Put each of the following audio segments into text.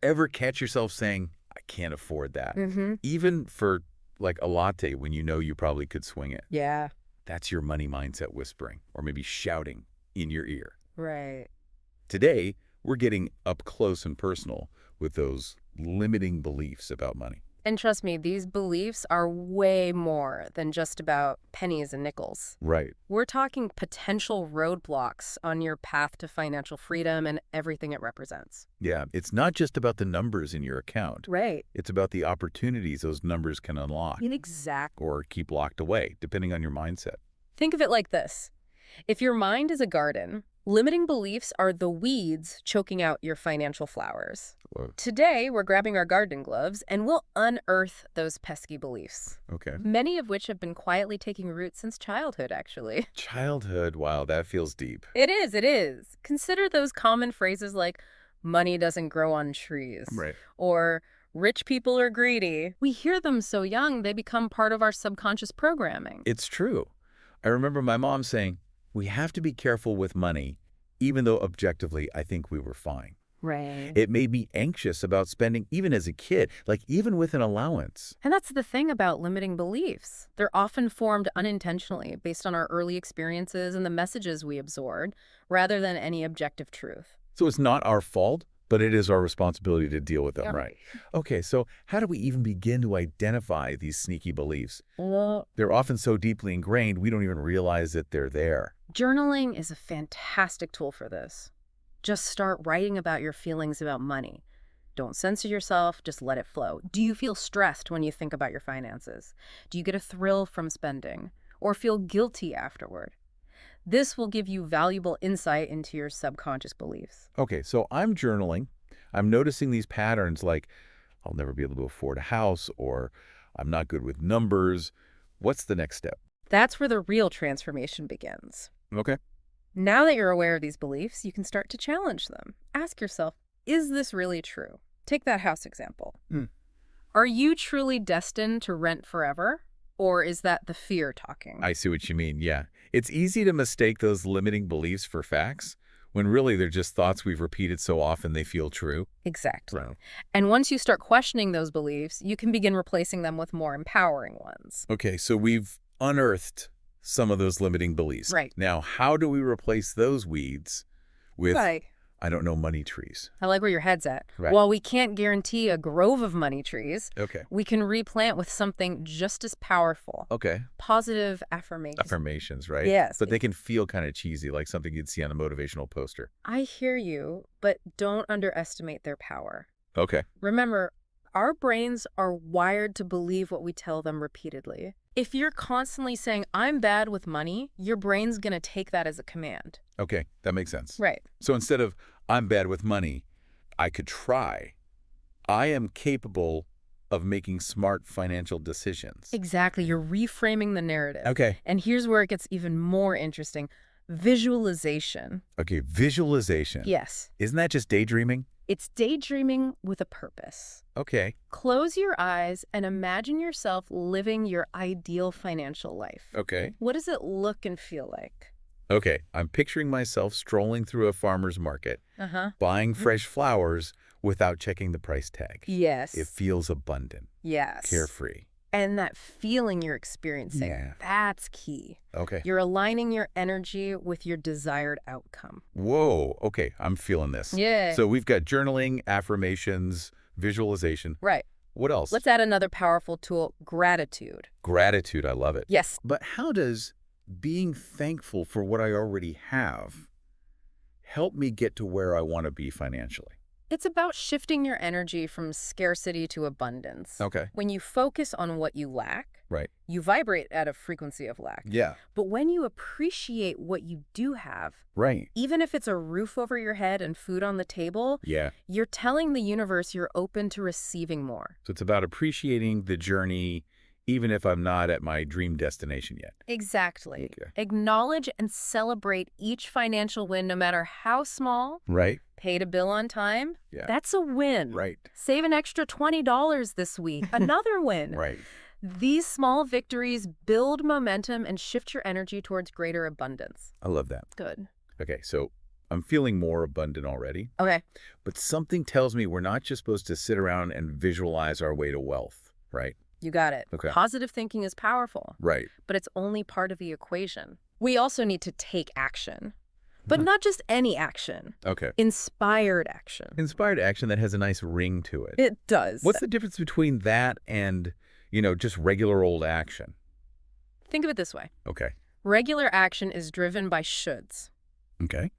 Ever catch yourself saying, I can't afford that? Even for like a latte when you know you probably could swing it. Yeah. That's your money mindset whispering, or maybe shouting in your ear. Right. Today, we're getting up close and personal with those limiting beliefs about money. And trust me, these beliefs are way more than just about pennies and nickels. Right. We're talking potential roadblocks on your path to financial freedom and everything it represents. Yeah, it's not just about the numbers in your account. Right. It's about the opportunities those numbers can unlock. Exactly. Or keep locked away, depending on your mindset. Think of it like this. If your mind is a garden, limiting beliefs are the weeds choking out your financial flowers. Whoa. Today, we're grabbing our gardening gloves and we'll unearth those pesky beliefs. Okay. Many of which have been quietly taking root since childhood, actually. Childhood, wow, that feels deep. It is, it is. Consider those common phrases like, money doesn't grow on trees. Right. Or, rich people are greedy. We hear them so young, they become part of our subconscious programming. It's true. I remember my mom saying, we have to be careful with money, even though objectively I think we were fine. Right. It made me anxious about spending even as a kid, like even with an allowance. And that's the thing about limiting beliefs. They're often formed unintentionally based on our early experiences and the messages we absorbed, rather than any objective truth. So it's not our fault, but it is our responsibility to deal with them, Yeah. right? Okay, so how do we even begin to identify these sneaky beliefs? Well, They're often so deeply ingrained, we don't even realize that they're there. journaling is a fantastic tool for this. Just start writing about your feelings about money. Don't censor yourself, just let it flow. Do you feel stressed when you think about your finances? Do you get a thrill from spending? Or feel guilty afterward? This will give you valuable insight into your subconscious beliefs. Okay, so I'm journaling. I'm noticing these patterns like, I'll never be able to afford a house, or I'm not good with numbers. What's the next step? That's where the real transformation begins. Okay. Now that you're aware of these beliefs, you can start to challenge them. Ask yourself, is this really true? Take that house example. Are you truly destined to rent forever? Or is that the fear talking? I see what you mean, yeah. It's easy to mistake those limiting beliefs for facts, when really they're just thoughts we've repeated so often they feel true. Exactly. Right. And once you start questioning those beliefs, you can begin replacing them with more empowering ones. Okay, so we've unearthed some of those limiting beliefs. Right. Now, how do we replace those weeds with, Right. I don't know, money trees? I like where your head's at. Right. While we can't guarantee a grove of money trees, Okay. we can replant with something just as powerful. Okay. Positive affirmations. Affirmations, right? Yes. But they can feel kind of cheesy, like something you'd see on a motivational poster. I hear you, but don't underestimate their power. Okay. Remember, our brains are wired to believe what we tell them repeatedly. If you're constantly saying, I'm bad with money, your brain's going to take that as a command. Okay, that makes sense. Right. So instead of, I'm bad with money, I could try. I am capable of making smart financial decisions. Exactly. You're reframing the narrative. Okay. And here's where it gets even more interesting. Visualization. Okay, visualization. Yes. Isn't that just daydreaming? It's daydreaming with a purpose. Okay. Close your eyes and imagine yourself living your ideal financial life. Okay. What does it look and feel like? Okay, I'm picturing myself strolling through a farmer's market, buying fresh flowers without checking the price tag. Yes. It feels abundant, Yes. carefree. And that feeling you're experiencing, Yeah. that's key. Okay. You're aligning your energy with your desired outcome. Whoa, okay, I'm feeling this. Yeah. So we've got journaling, affirmations, visualization. Right. What else? Let's add another powerful tool, gratitude. Gratitude, I love it. Yes. But how does being thankful for what I already have help me get to where I want to be financially? It's about shifting your energy from scarcity to abundance. Okay. When you focus on what you lack, Right. you vibrate at a frequency of lack. Yeah. But when you appreciate what you do have, Right. even if it's a roof over your head and food on the table, Yeah. you're telling the universe you're open to receiving more. So it's about appreciating the journey, even if I'm not at my dream destination yet. Exactly. Okay. Acknowledge and celebrate each financial win, no matter how small. Right. Paid a bill on time. Yeah. That's a win. Right. Save an extra $20 this week. Another win. Right. These small victories build momentum and shift your energy towards greater abundance. I love that. Good. Okay, so I'm feeling more abundant already, Okay, but something tells me we're not just supposed to sit around and visualize our way to wealth, right? you got it. Okay. Positive thinking is powerful, Right. but it's only part of the equation. We also need to take action, but Hmm. not just any action, Okay. inspired action. Inspired action that has a nice ring to it. It does. What's the difference between that and, just regular old action? Think of it this way. Okay. Regular action is driven by shoulds. Okay.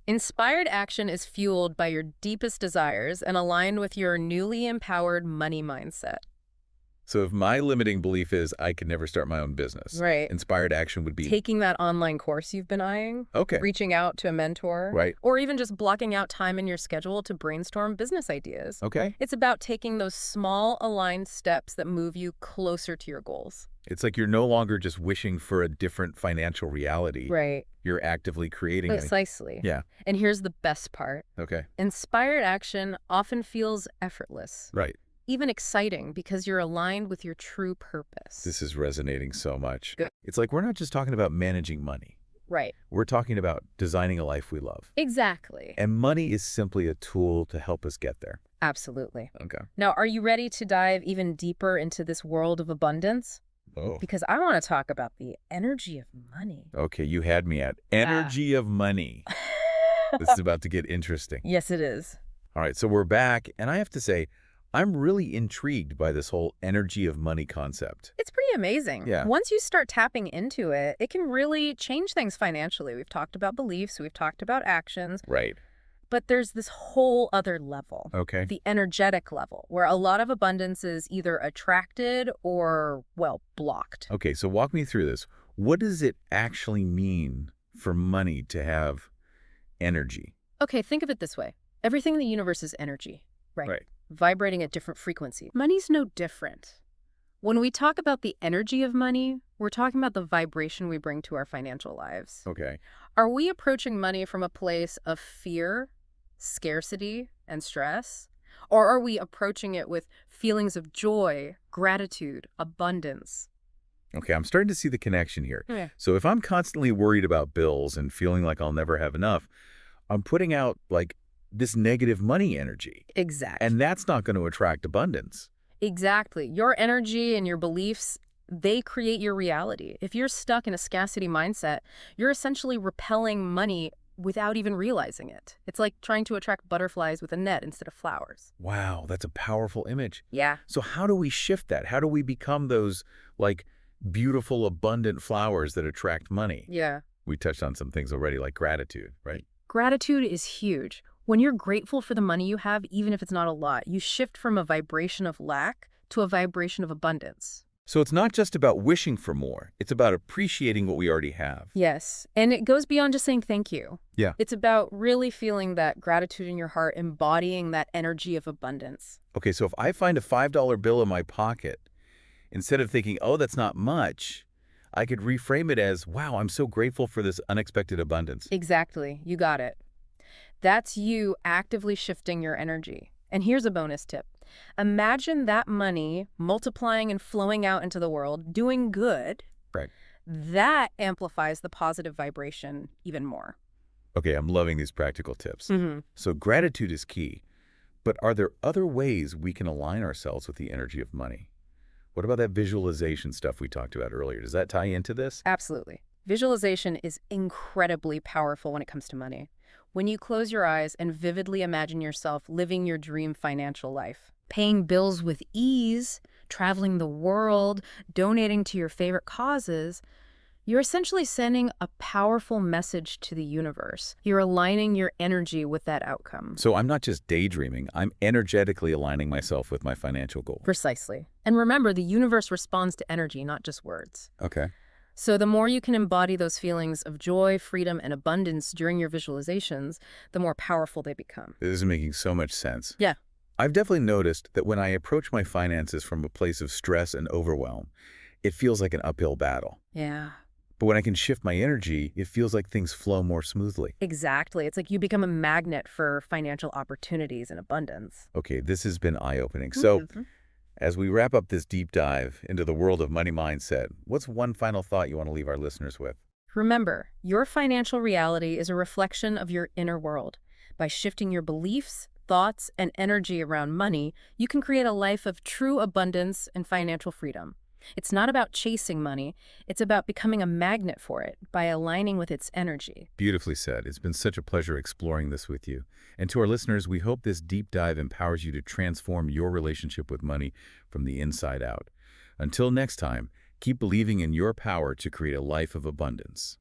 Inspired action is fueled by your deepest desires and aligned with your newly empowered money mindset. So if my limiting belief is I could never start my own business, Right. inspired action would be, Taking that online course you've been eyeing, okay, reaching out to a mentor, right, or even just blocking out time in your schedule to brainstorm business ideas. okay. It's about taking those small aligned steps that move you closer to your goals. It's like you're no longer just wishing for a different financial reality. Right. You're actively creating it. Precisely. Yeah. And here's the best part. Okay. Inspired action often feels effortless, Right. even exciting, because you're aligned with your true purpose. This is resonating so much. Good. It's like we're not just talking about managing money. Right. We're talking about designing a life we love. Exactly. And money is simply a tool to help us get there. Absolutely. Okay. Now, are you ready to dive even deeper into this world of abundance? Oh. Because I want to talk about the energy of money. Okay, you had me at energy of money. This is about to get interesting. Yes, it is. All right, so we're back, and I have to say, I'm really intrigued by this whole energy of money concept. It's pretty amazing. Yeah. Once you start tapping into it, it can really change things financially. We've talked about beliefs, we've talked about actions, Right. but there's this whole other level, Okay. the energetic level, where a lot of abundance is either attracted or, well, blocked. Okay, so walk me through this. What does it actually mean for money to have energy? Okay, think of it this way. Everything in the universe is energy, right? Right. Vibrating at different frequencies. Money's no different. When we talk about the energy of money, we're talking about the vibration we bring to our financial lives. Okay. Are we approaching money from a place of fear, scarcity, and stress? Or are we approaching it with feelings of joy, gratitude, abundance? Okay, I'm starting to see the connection here. Yeah. So if I'm constantly worried about bills and feeling like I'll never have enough, I'm putting out like this negative money energy. Exactly. And that's not going to attract abundance. Exactly. Your energy and your beliefs, they create your reality. If you're stuck in a scarcity mindset, you're essentially repelling money without even realizing it. It's like trying to attract butterflies with a net instead of flowers. Wow, that's a powerful image. Yeah. So how do we shift that? How do we become those like beautiful, abundant flowers that attract money? Yeah. We touched on some things already like gratitude, right? Gratitude is huge. When you're grateful for the money you have, even if it's not a lot, you shift from a vibration of lack to a vibration of abundance. So it's not just about wishing for more. It's about appreciating what we already have. Yes. And it goes beyond just saying thank you. Yeah. It's about really feeling that gratitude in your heart, embodying that energy of abundance. Okay, so if I find a $5 bill in my pocket, instead of thinking, oh, that's not much, I could reframe it as, wow, I'm so grateful for this unexpected abundance. Exactly. You got it. That's you actively shifting your energy. And here's a bonus tip. Imagine that money multiplying and flowing out into the world, doing good. Right. That amplifies the positive vibration even more. Okay, I'm loving these practical tips. Mm-hmm. So gratitude is key. But are there other ways we can align ourselves with the energy of money? What about that visualization stuff we talked about earlier? Does that tie into this? Absolutely. Visualization is incredibly powerful when it comes to money. When you close your eyes and vividly imagine yourself living your dream financial life, paying bills with ease, traveling the world, donating to your favorite causes, you're essentially sending a powerful message to the universe. You're aligning your energy with that outcome. So I'm not just daydreaming, I'm energetically aligning myself with my financial goal. Precisely. And remember, the universe responds to energy, not just words. Okay. So the more you can embody those feelings of joy, freedom, and abundance during your visualizations, the more powerful they become. This is making so much sense. Yeah. I've definitely noticed that when I approach my finances from a place of stress and overwhelm, it feels like an uphill battle. Yeah. But when I can shift my energy, it feels like things flow more smoothly. Exactly. It's like you become a magnet for financial opportunities and abundance. Okay, this has been eye-opening. So As we wrap up this deep dive into the world of money mindset, what's one final thought you want to leave our listeners with? Remember, your financial reality is a reflection of your inner world. By shifting your beliefs, thoughts, and energy around money, you can create a life of true abundance and financial freedom. It's not about chasing money, it's about becoming a magnet for it by aligning with its energy. Beautifully said. It's been such a pleasure exploring this with you. And to our listeners, we hope this deep dive empowers you to transform your relationship with money from the inside out. Until next time, keep believing in your power to create a life of abundance.